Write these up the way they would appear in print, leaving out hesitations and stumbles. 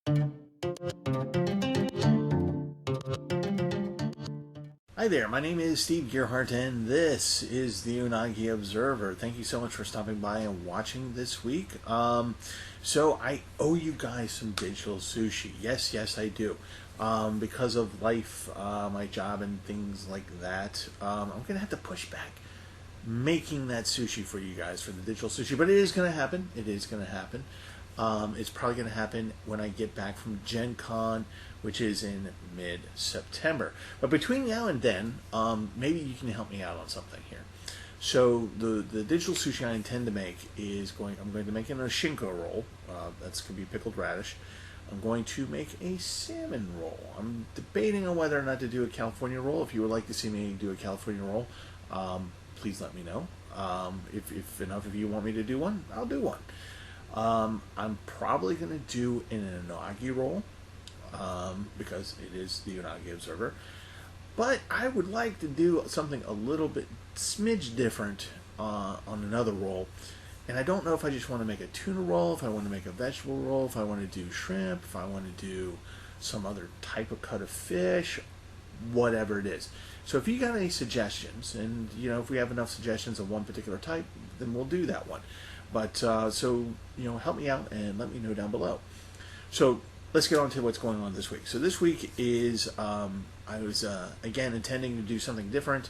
Hi there, my name is Steve Gearhart, and this is the Unagi Observer. Thank you so much for stopping by and watching this week. So I owe you guys some digital sushi. Yes, I do. Because of life, my job, and things like that, I'm gonna have to push back making that sushi for you guys for the digital sushi. But it is gonna happen. It is gonna happen. It's probably going to happen when I get back from Gen Con, which is in mid-September. But between now and then, maybe you can help me out on something here. So the digital sushi I intend to make I'm going to make an Oshinko roll. That's going to be pickled radish. I'm going to make a salmon roll. I'm debating on whether or not to do a California roll. If you would like to see me do a California roll, please let me know. If enough of you want me to do one, I'll do one. I'm probably going to do an unagi roll because it is the Unagi Observer. But I would like to do something a little bit smidge different on another roll. And I don't know if I just want to make a tuna roll, if I want to make a vegetable roll, if I want to do shrimp, if I want to do some other type of cut of fish, whatever it is. So if you got any suggestions, and if we have enough suggestions of one particular type, then we'll do that one. But help me out and let me know down below. So let's get on to what's going on this week. So this week is I was again intending to do something different,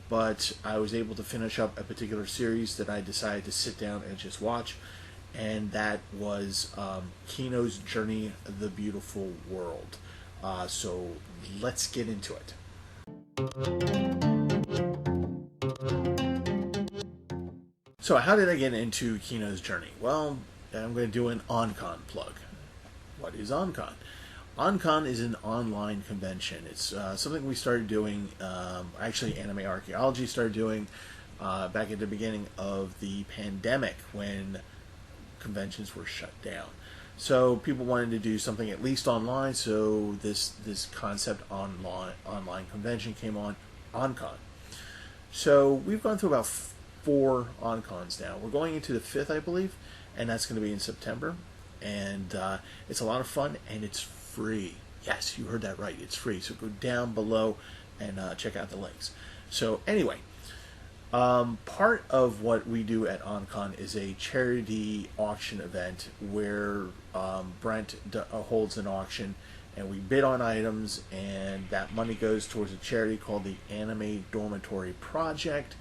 but I was able to finish up a particular series that I decided to sit down and just watch, and that was Kinos Journey: The Beautiful World. So let's get into it. So how did I get into Kino's Journey? Well, I'm going to do an OnCon plug. What is OnCon? OnCon is an online convention. It's something we started doing, actually Anime Archaeology started doing back at the beginning of the pandemic when conventions were shut down. So people wanted to do something at least online, so this concept online convention came on OnCon. So we've gone through about 4 OnCons now. We're going into the 5th, I believe, and that's going to be in September. And it's a lot of fun, and it's free. Yes, you heard that right. It's free. So go down below and check out the links. So anyway, part of what we do at OnCon is a charity auction event where Brent holds an auction, and we bid on items, and that money goes towards a charity called the Anime Dormitory Project.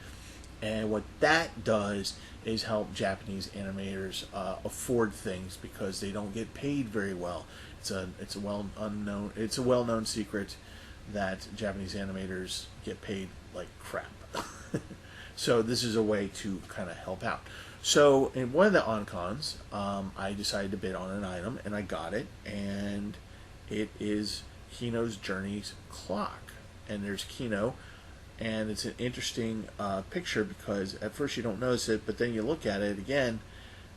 And what that does is help Japanese animators afford things because they don't get paid very well. It's a well-known secret that Japanese animators get paid like crap. So this is a way to kind of help out. So in one of the OnCons, I decided to bid on an item, and I got it, and it is Kinos Journey's clock. And there's Kino. And it's an interesting picture because at first you don't notice it, but then you look at it again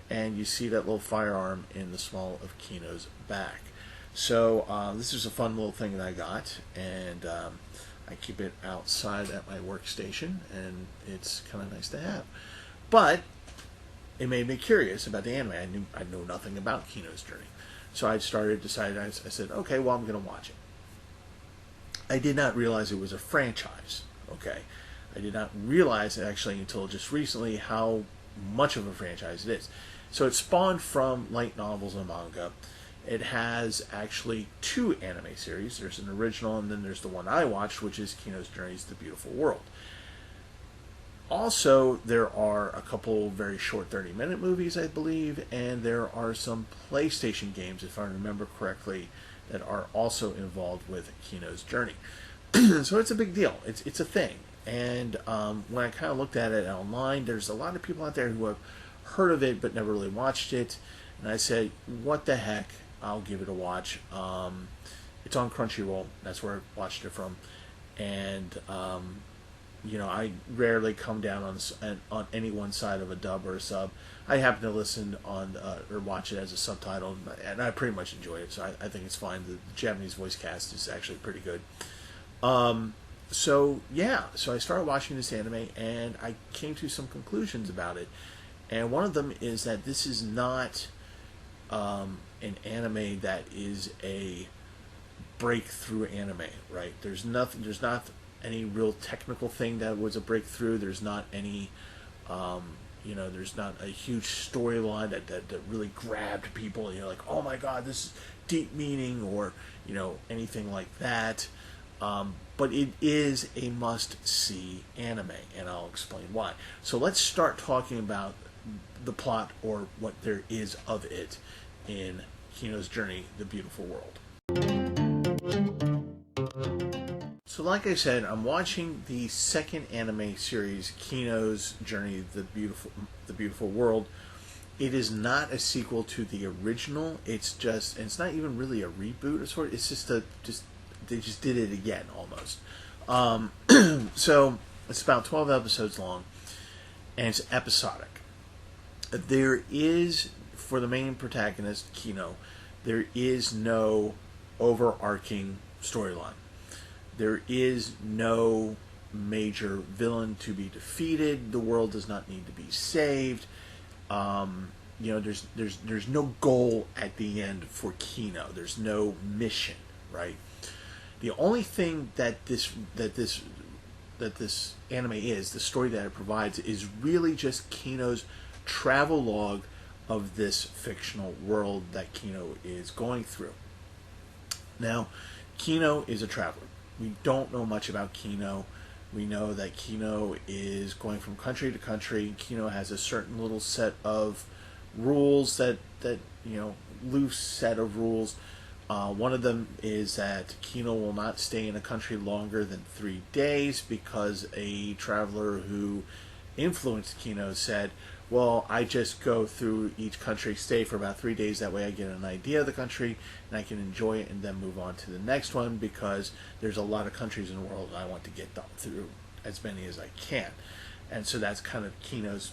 and you see that little firearm in the small of Kino's back. So this is a fun little thing that I got, and I keep it outside at my workstation, and it's kind of nice to have. But it made me curious about the anime. I knew nothing about Kino's Journey. So I said, okay, well, I'm going to watch it. I did not realize it was a franchise. Okay, I did not realize actually until just recently how much of a franchise it is. So it spawned from light novels and manga. It has actually 2 anime series. There's an original, and then there's the one I watched, which is Kinos Journey's The Beautiful World. Also, there are a couple very short 30-minute movies, I believe, and there are some PlayStation games, if I remember correctly, that are also involved with Kinos Journey. So it's a big deal. It's a thing. And when I kind of looked at it online, there's a lot of people out there who have heard of it but never really watched it. And I said, what the heck? I'll give it a watch. It's on Crunchyroll. That's where I watched it from. And, I rarely come down on any one side of a dub or a sub. I happen to listen on or watch it as a subtitle, and I pretty much enjoy it. So I think it's fine. The Japanese voice cast is actually pretty good. So I started watching this anime, and I came to some conclusions about it. And one of them is that this is not an anime that is a breakthrough anime, right? There's not any real technical thing that was a breakthrough. There's not any, there's not a huge storyline that really grabbed people. Oh my God, this is deep meaning, or anything like that. But it is a must-see anime, and I'll explain why. So let's start talking about the plot, or what there is of it, in Kino's Journey, The Beautiful World. So like I said, I'm watching the second anime series, Kino's Journey, The Beautiful World. It is not a sequel to the original. It's not even really a reboot or sort. It's just they just did it again almost. So it's about 12 episodes long, and it's episodic. There is, for the main protagonist, Kino, there is no overarching storyline. There is no major villain to be defeated. The world does not need to be saved. There's no goal at the end for Kino. There's no mission, right? The only thing that this anime is, the story that it provides, is really just Kino's travel log of this fictional world that Kino is going through. Now, Kino is a traveler. We don't know much about Kino. We know that Kino is going from country to country. Kino has a certain little set of rules that loose set of rules. One of them is that Kino will not stay in a country longer than 3 days, because a traveler who influenced Kino said, well, I just go through each country, stay for about 3 days, that way I get an idea of the country and I can enjoy it and then move on to the next one, because there's a lot of countries in the world and I want to get through as many as I can. And so that's kind of Kino's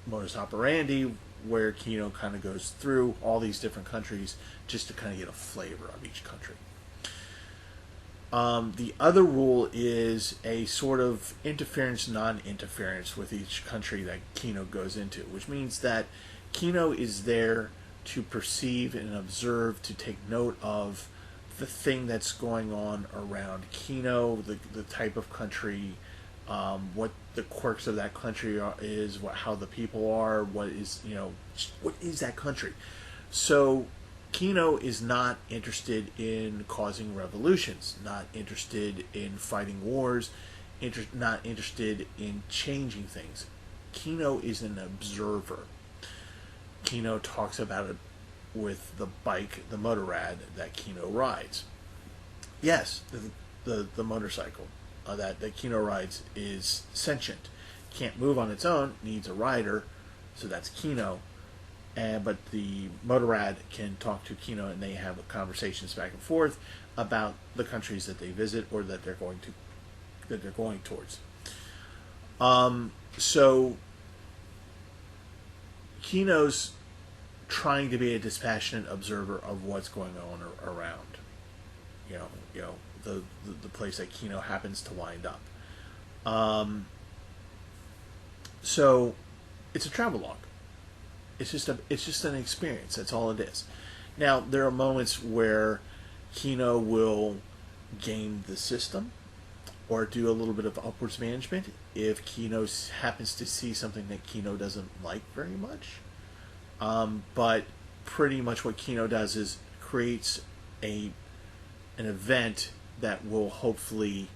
modus operandi, where Kino kind of goes through all these different countries just to kind of get a flavor of each country. The other rule is a sort of interference, non-interference with each country that Kino goes into, which means that Kino is there to perceive and observe, to take note of the thing that's going on around Kino, the type of country, what the quirks of that country is, how the people are, what is that country. So Kino is not interested in causing revolutions, not interested in fighting wars, not interested in changing things. Kino is an observer. Kino talks about it with the bike, the motorrad that Kino rides. Yes, the motorcycle that Kino rides is sentient. Can't move on its own, needs a rider, so that's Kino. But the motorrad can talk to Kino, and they have conversations back and forth about the countries that they visit or that they're going towards. So Kino's trying to be a dispassionate observer of what's going on around, the place that Kino happens to wind up. So it's a travelogue. It's just an experience. That's all it is. Now, there are moments where Kino will game the system or do a little bit of upwards management if Kino happens to see something that Kino doesn't like very much. But pretty much what Kino does is creates an event that will hopefully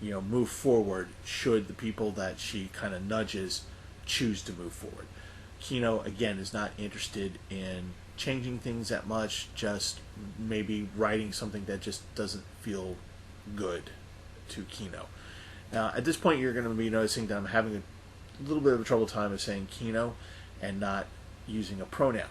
move forward, should the people that she kind of nudges choose to move forward. Kino, again, is not interested in changing things that much, just maybe writing something that just doesn't feel good to Kino. Now, at this point, you're going to be noticing that I'm having a little bit of a trouble time of saying Kino and not using a pronoun.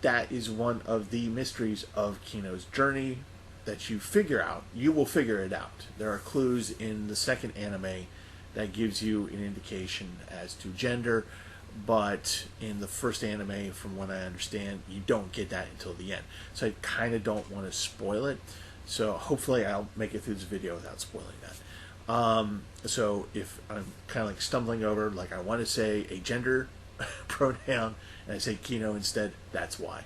That is one of the mysteries of Kino's journey that you figure out. You will figure it out. There are clues in the second anime that gives you an indication as to gender, but in the first anime, from what I understand, you don't get that until the end. So I kind of don't want to spoil it. So hopefully I'll make it through this video without spoiling that. So if I'm kind of like stumbling over, like I want to say a gender pronoun, and I say Kino instead. That's why.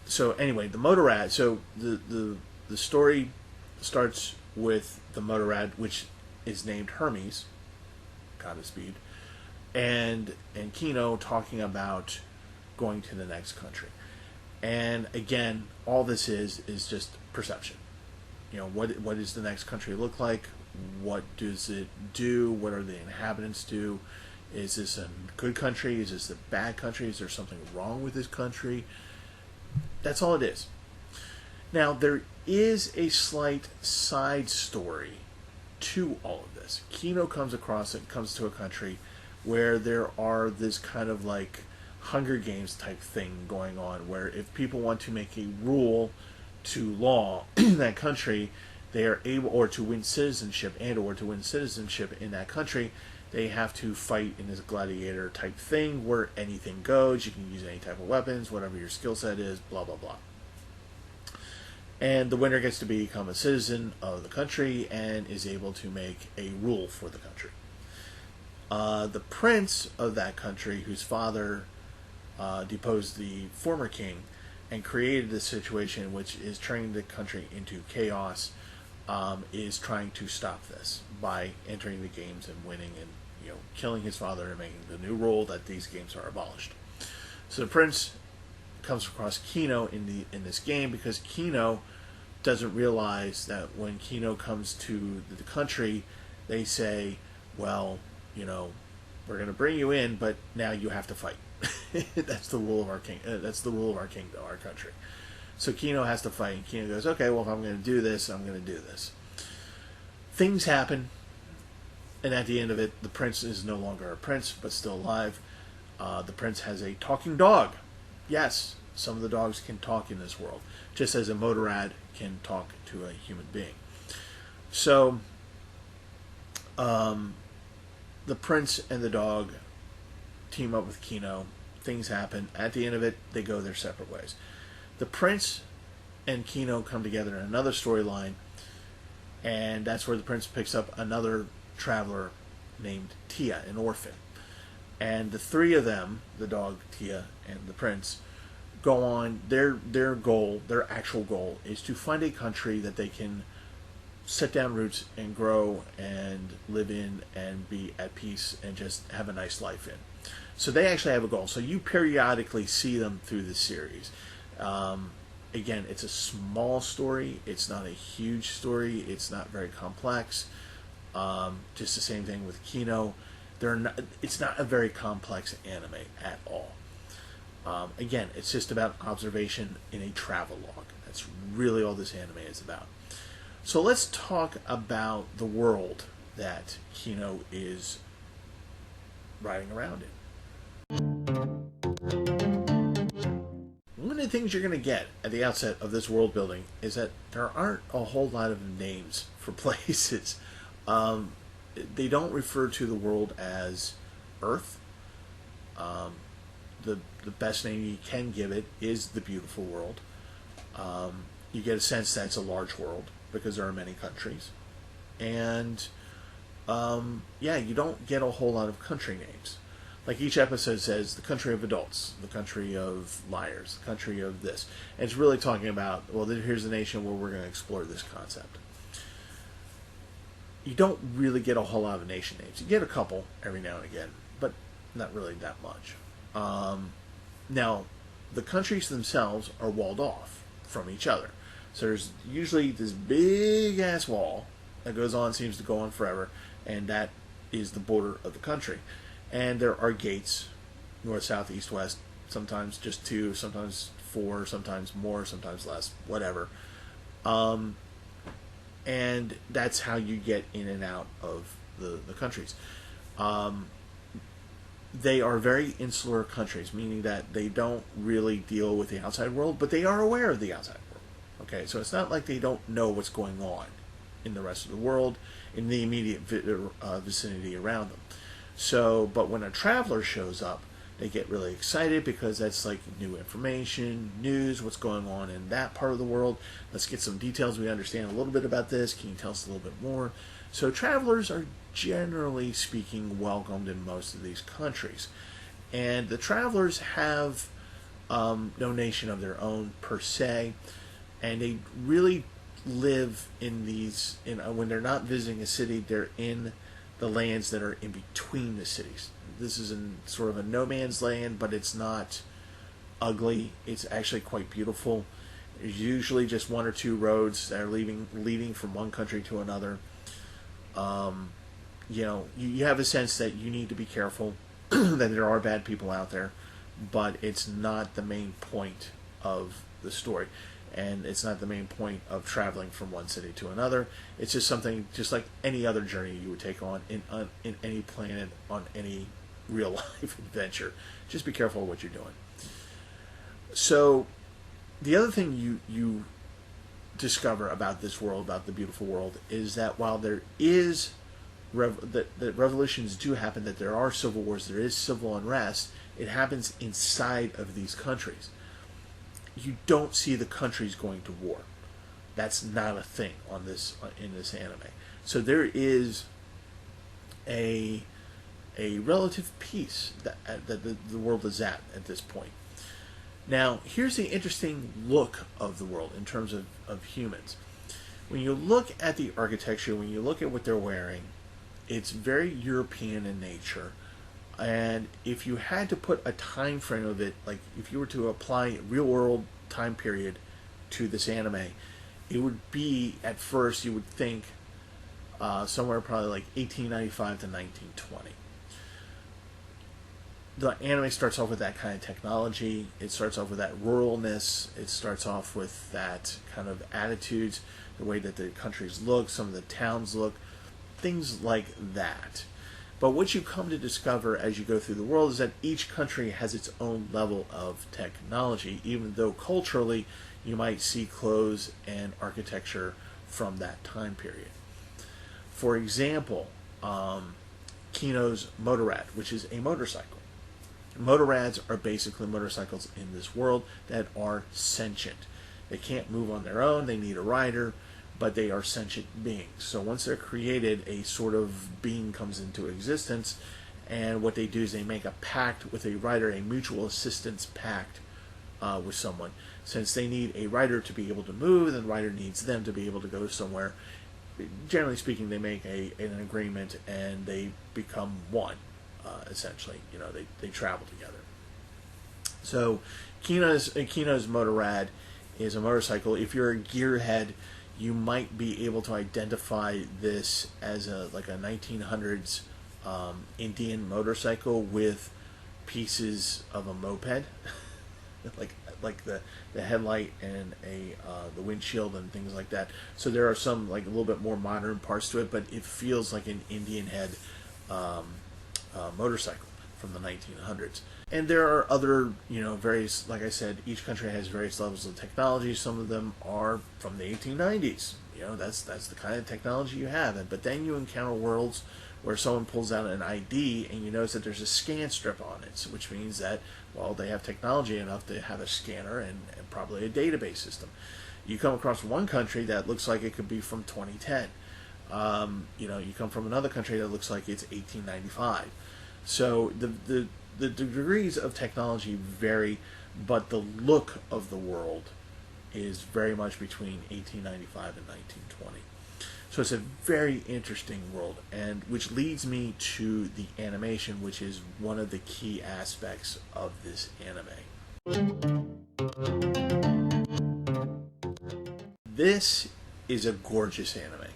So anyway, the Motorrad. So the story starts with the Motorrad, which is named Hermes, God of Speed, and Kino talking about going to the next country. And again, all this is just perception. You know, what does the next country look like? What does it do? What are the inhabitants do? Is this a good country? Is this a bad country? Is there something wrong with this country? That's all it is. Now, there is a slight side story to all of this. Kino comes to a country where there are this kind of like Hunger Games type thing going on, where if people want to make a rule to law in that country, they are able, or to win citizenship in that country, they have to fight in this gladiator type thing where anything goes. You can use any type of weapons, whatever your skill set is, blah blah blah. And the winner gets to become a citizen of the country and is able to make a rule for the country. The prince of that country, whose father deposed the former king and created this situation which is turning the country into chaos, is trying to stop this by entering the games and winning and, you know, killing his father and making the new rule that these games are abolished. So the prince comes across Kino in this game, because Kino doesn't realize that when Kino comes to the country, they say, well, you know, we're going to bring you in, but now you have to fight. That's the rule of our king. That's the rule of our kingdom, our country. So Kino has to fight, and Kino goes, okay, well, if I'm going to do this, I'm going to do this. Things happen, and at the end of it, the prince is no longer a prince, but still alive. The prince has a talking dog. Yes, some of the dogs can talk in this world, just as a Motorrad can talk to a human being. So, the prince and the dog team up with Kino. Things happen. At the end of it, they go their separate ways. The prince and Kino come together in another storyline, and that's where the prince picks up another traveler named Tia, an orphan. And the three of them, the dog, Tia, and the prince, go on. Their actual goal is to find a country that they can set down roots and grow and live in and be at peace and just have a nice life in. So they actually have a goal. So you periodically see them through the series. Again, it's a small story. It's not a huge story. It's not very complex. Just the same thing with Kino. It's not a very complex anime at all. Again, it's just about observation in a travel log. That's really all this anime is about. So let's talk about the world that Kino is riding around in. One of the things you're going to get at the outset of this world building is that there aren't a whole lot of names for places. They don't refer to the world as Earth. The best name you can give it is the beautiful world. You get a sense that it's a large world because there are many countries. And you don't get a whole lot of country names. Like each episode says, the country of adults, the country of liars, the country of this. And it's really talking about, well, here's a nation where we're going to explore this concept. You don't really get a whole lot of nation names. You get a couple every now and again, but not really that much. Now, the countries themselves are walled off from each other. So there's usually this big-ass wall that seems to go on forever, and that is the border of the country. And there are gates, north, south, east, west, sometimes just 2, sometimes 4, sometimes more, sometimes less, whatever. And that's how you get in and out of the countries. They are very insular countries, meaning that they don't really deal with the outside world, but they are aware of the outside world. Okay, so it's not like they don't know what's going on in the rest of the world, in the immediate vicinity around them. So, but when a traveler shows up, they get really excited because that's like new information, news, what's going on in that part of the world. Let's get some details. We understand a little bit about this. Can you tell us a little bit more? So travelers are generally speaking welcomed in most of these countries. And the travelers have no nation of their own per se, and they really live in these. When they're not visiting a city, they're in the lands that are in between the cities. This is in sort of a no man's land, but it's not ugly. It's actually quite beautiful. There's usually just one or two roads that are leading from one country to another. You have a sense that you need to be careful, that there are bad people out there, but it's not the main point of the story, and it's not the main point of traveling from one city to another. It's just something, just like any other journey you would take on in any planet, on any real life adventure. Just be careful of what you're doing. So, the other thing you discover about this world, about the beautiful world, is that while there is that revolutions do happen, that there are civil wars, there is civil unrest, it happens inside of these countries. You don't see the countries going to war. That's not a thing in this anime. So there is a relative peace that the world is at this point. Now, here's the interesting look of the world in terms of humans. When you look at the architecture, when you look at what they're wearing, it's very European in nature. And if you had to put a time frame of it, like if you were to apply a real world time period to this anime, it would be, at first, you would think somewhere probably like 1895 to 1920. The anime starts off with that kind of technology. It starts off with that ruralness. It starts off with that kind of attitudes, the way that the countries look, some of the towns look, things like that. But what you come to discover as you go through the world is that each country has its own level of technology, even though culturally you might see clothes and architecture from that time period. For example, Kino's Motorrad, which is a motorcycle. Motorrads are basically motorcycles in this world that are sentient. They can't move on their own, they need a rider, but they are sentient beings. So once they're created, a sort of being comes into existence, and what they do is they make a pact with a rider, a mutual assistance pact with someone. Since they need a rider to be able to move, then the rider needs them to be able to go somewhere. Generally speaking, they make an agreement and they become one. Essentially, they travel together. So, Kino's Motorrad is a motorcycle. If you're a gearhead, you might be able to identify this as a 1900s Indian motorcycle with pieces of a moped, like the headlight and the windshield and things like that. So there are some a little bit more modern parts to it, but it feels like an Indian head motorcycle from the 1900s. And there are other, various, like I said, each country has various levels of technology. Some of them are from the 1890s. That's the kind of technology you have. But then you encounter worlds where someone pulls out an ID and you notice that there's a scan strip on it, which means that, well, they have technology enough to have a scanner and probably a database system. You come across one country that looks like it could be from 2010. You come from another country that looks like it's 1895. So the degrees of technology vary, but the look of the world is very much between 1895 and 1920. So it's a very interesting world, and which leads me to the animation, which is one of the key aspects of this anime. This is a gorgeous anime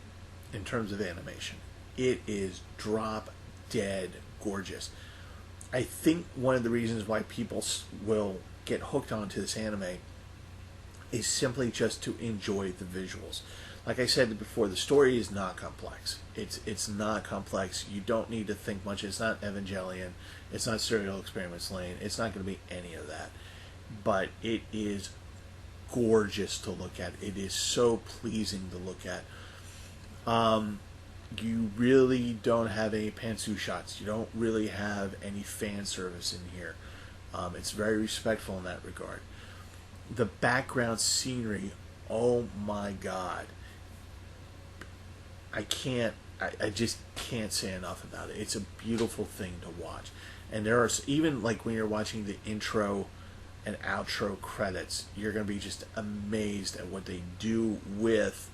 in terms of animation. It is drop dead gorgeous. I think one of the reasons why people will get hooked onto this anime is simply just to enjoy the visuals. Like I said before, the story is not complex. It's not complex. You don't need to think much. It's not Evangelion. It's not Serial Experiments Lane. It's not going to be any of that. But it is gorgeous to look at. It is so pleasing to look at. You really don't have any pantsuit shots. You don't really have any fan service in here. It's very respectful in that regard. The background scenery, oh my god. I can't I just can't say enough about it. It's a beautiful thing to watch. And there are, even like when you're watching the intro and outro credits, you're going to be just amazed at what they do with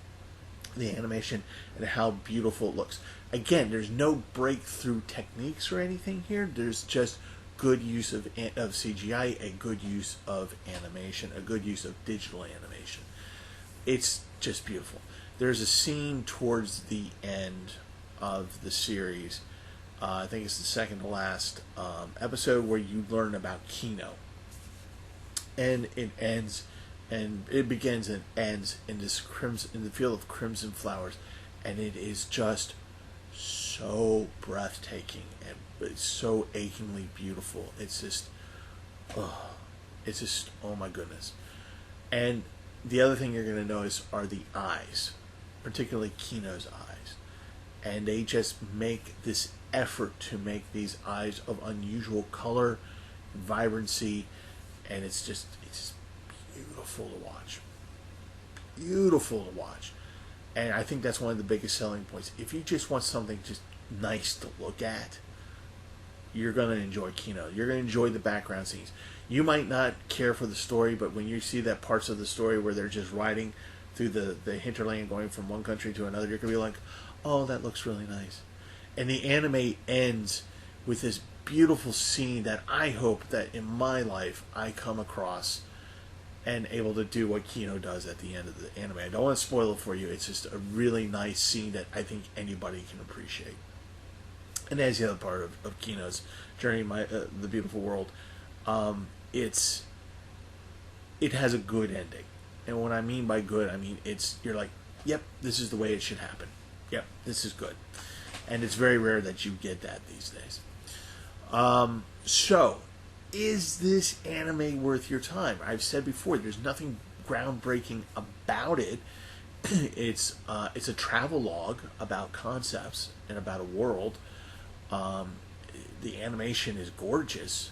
the animation and how beautiful it looks. Again, there's no breakthrough techniques or anything here. There's just good use of CGI, a good use of animation, a good use of digital animation. It's just beautiful. There's a scene towards the end of the series, I think it's the second to last episode, where you learn about Kino. And it ends, and it begins and ends in this crimson, in the field of crimson flowers, and it is just so breathtaking and it's so achingly beautiful. It's just, oh my goodness. And the other thing you're going to notice are the eyes, particularly Kino's eyes, and they just make this effort to make these eyes of unusual color, vibrancy, and it's just beautiful to watch. Beautiful to watch. And I think that's one of the biggest selling points. If you just want something just nice to look at, you're going to enjoy Kino. You're going to enjoy the background scenes. You might not care for the story, but when you see that parts of the story where they're just riding through the hinterland going from one country to another, you're going to be like, oh, that looks really nice. And the anime ends with this beautiful scene that I hope that in my life I come across and able to do what Kino does at the end of the anime. I don't want to spoil it for you. It's just a really nice scene that I think anybody can appreciate. And that's the other part of Kino's Journey, the Beautiful World. It has a good ending. And what I mean by good, I mean you're like, yep, this is the way it should happen. Yep, this is good. And it's very rare that you get that these days. So, is this anime worth your time? I've said before, there's nothing groundbreaking about it. It's a travelogue about concepts and about a world. The animation is gorgeous.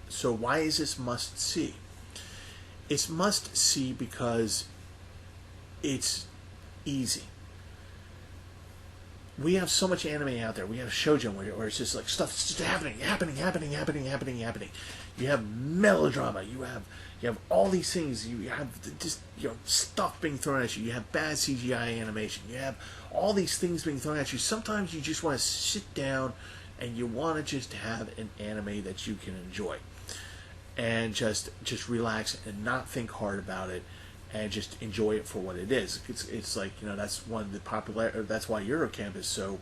So why is this must see? It's must see because it's easy. We have so much anime out there. We have shoujo where it's just like stuff's just happening. You have melodrama. You have all these things. You have just stuff being thrown at you. You have bad CGI animation. You have all these things being thrown at you. Sometimes you just want to sit down and you want to just have an anime that you can enjoy and just relax and not think hard about it. And just enjoy it for what it is. It's like, that's one of the that's why Eurocamp is so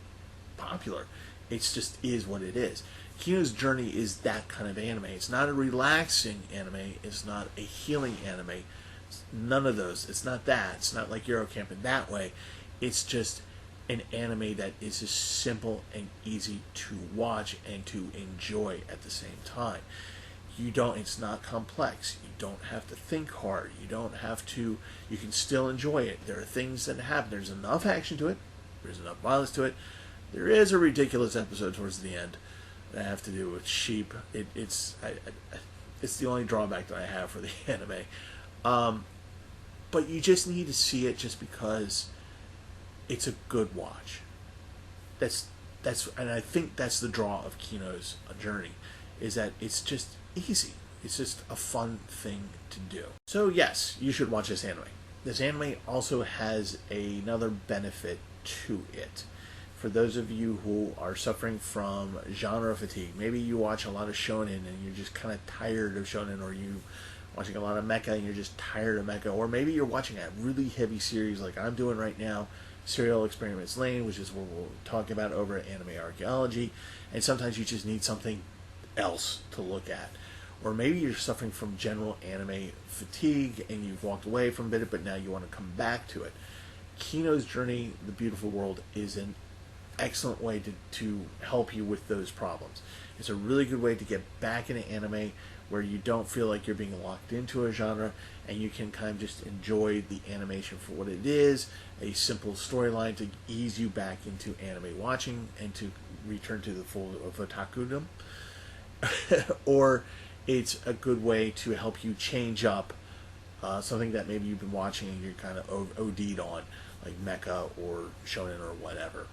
popular. It's just is what it is. Kinos Journey is that kind of anime. It's not a relaxing anime. It's not a healing anime. None of those. It's not that. It's not like Eurocamp in that way. It's just an anime that is just simple and easy to watch and to enjoy at the same time. It's not complex. You don't have to think hard. You can still enjoy it. There are things that happen. There's enough action to it. There's enough violence to it. There is a ridiculous episode towards the end that have to do with sheep. It's the only drawback that I have for the anime. But you just need to see it just because it's a good watch. And I think that's the draw of Kino's Journey, is that it's just easy. It's just a fun thing to do. So yes, you should watch this anime. This anime also has another benefit to it. For those of you who are suffering from genre fatigue, maybe you watch a lot of shonen and you're just kind of tired of shonen, or you watching a lot of mecha and you're just tired of mecha, or maybe you're watching a really heavy series like I'm doing right now, Serial Experiments Lane, which is what we're talking about over at Anime Archaeology, and sometimes you just need something else to look at. Or maybe you're suffering from general anime fatigue and you've walked away from it, but now you want to come back to it. Kino's Journey, The Beautiful World, is an excellent way to help you with those problems. It's a really good way to get back into anime where you don't feel like you're being locked into a genre, and you can kind of just enjoy the animation for what it is, a simple storyline to ease you back into anime watching and to return to the full of otakudom. Or it's a good way to help you change up something that maybe you've been watching and you're kind of OD'd on, like mecha or shonen or whatever.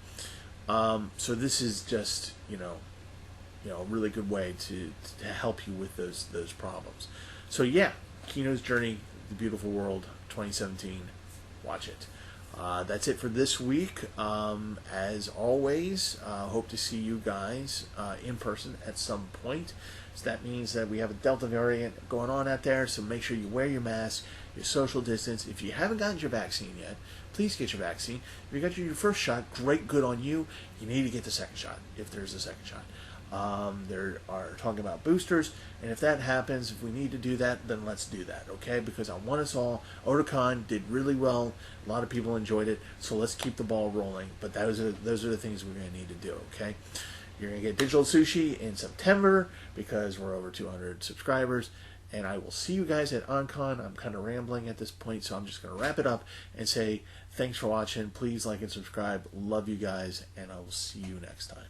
So this is just, a really good way to help you with those problems. So yeah, Kinos Journey, The Beautiful World 2017. Watch it. That's it for this week. As always, hope to see you guys in person at some point. So that means that we have a Delta variant going on out there, so make sure you wear your mask, your social distance. If you haven't gotten your vaccine yet, please get your vaccine. If you got your first shot, great, good on you. You need to get the second shot, if there's a second shot. They are talking about boosters, and if that happens, if we need to do that, then let's do that, okay? Because I want us all. Otakon did really well. A lot of people enjoyed it, so let's keep the ball rolling. But those are the things we're going to need to do, okay? You're going to get Digital Sushi in September because we're over 200 subscribers, and I will see you guys at OnCon. I'm kind of rambling at this point, so I'm just going to wrap it up and say thanks for watching. Please like and subscribe. Love you guys, and I will see you next time.